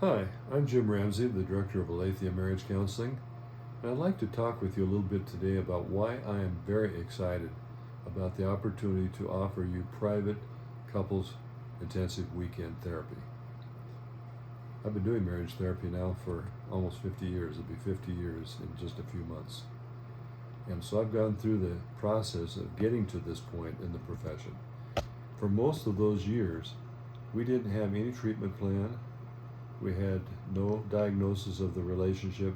Hi, I'm Jim Ramsey, the Director of Aletheia Marriage Counseling, and I'd like to talk with you a little bit today about why I am very excited about the opportunity to offer you private couples intensive weekend therapy. I've been doing marriage therapy now for almost 50 years. It'll be 50 years in just a few months. And so I've gone through the process of getting to this point in the profession. For most of those years, we didn't have any treatment plan. We had no diagnosis of the relationship.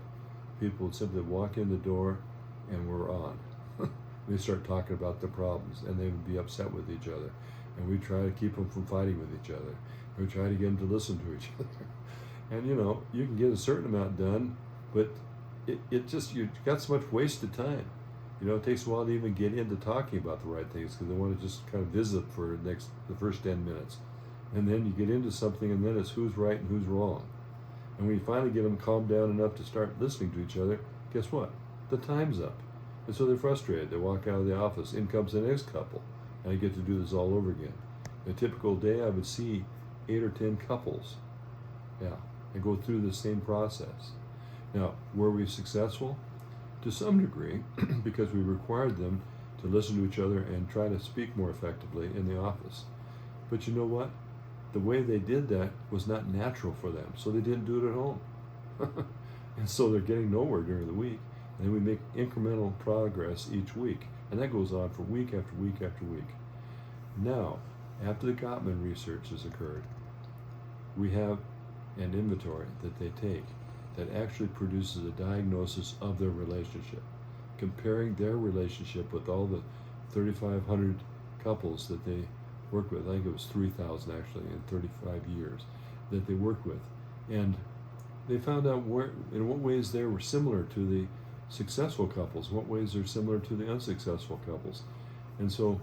People would simply walk in the door and we're on. We start talking about the problems and they would be upset with each other. And we try to keep them from fighting with each other. We try to get them to listen to each other. And you can get a certain amount done, but it just, you've got so much wasted time. It takes a while to even get into talking about the right things because they want to just kind of visit for the first 10 minutes. And then you get into something and then it's who's right and who's wrong. And when you finally get them calmed down enough to start listening to each other, guess what? The time's up. And so they're frustrated. They walk out of the office. In comes the next couple. And I get to do this all over again. A typical day I would see 8 or 10 couples. Yeah, and go through the same process. Now, were we successful? To some degree, because we required them to listen to each other and try to speak more effectively in the office. But you know what? The way they did that was not natural for them, so they didn't do it at home. And so they're getting nowhere during the week. And then we make incremental progress each week. And that goes on for week after week after week. Now, after the Gottman research has occurred, we have an inventory that they take that actually produces a diagnosis of their relationship, comparing their relationship with all the 3,500 couples that they work with. I think it was 3,000 actually in 35 years that they worked with. And they found out in what ways they were similar to the successful couples, what ways they're similar to the unsuccessful couples. And so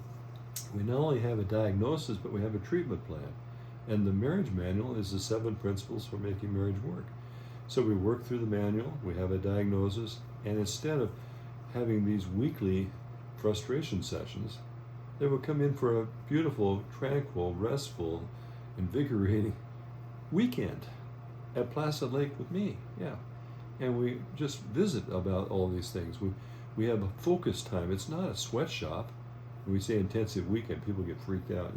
we not only have a diagnosis, but we have a treatment plan. And the marriage manual is the 7 principles for making marriage work. So we work through the manual, we have a diagnosis, and instead of having these weekly frustration sessions, they would come in for a beautiful, tranquil, restful, invigorating weekend at Placid Lake with me. Yeah. And we just visit about all these things. We have a focus time. It's not a sweatshop. When we say intensive weekend, people get freaked out,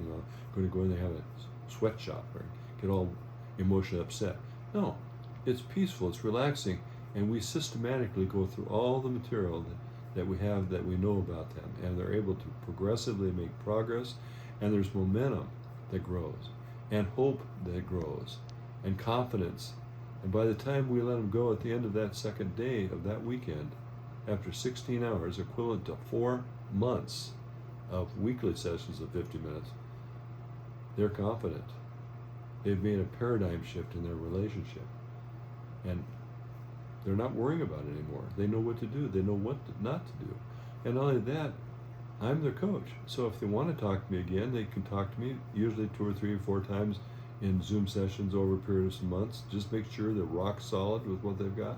going to go in there and have a sweatshop or get all emotionally upset. No, it's peaceful, it's relaxing, and we systematically go through all the material that we have, that we know about them, and they're able to progressively make progress, and there's momentum that grows, and hope that grows, and confidence. And by the time we let them go at the end of that second day of that weekend, after 16 hours, equivalent to 4 months of weekly sessions of 50 minutes, they're confident. They've made a paradigm shift in their relationship. And they're not worrying about it anymore. They know what to do. They know what not to do. And not only that, I'm their coach. So if they want to talk to me again, they can talk to me usually 2 or 3 or 4 times in Zoom sessions over a period of some months. Just make sure they're rock solid with what they've got.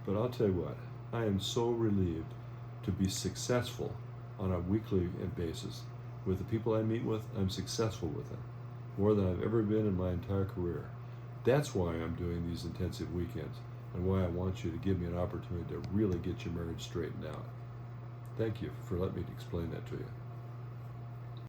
But I'll tell you what, I am so relieved to be successful on a weekly basis. With the people I meet with, I'm successful with them, more than I've ever been in my entire career. That's why I'm doing these intensive weekends and why I want you to give me an opportunity to really get your marriage straightened out. Thank you for letting me explain that to you.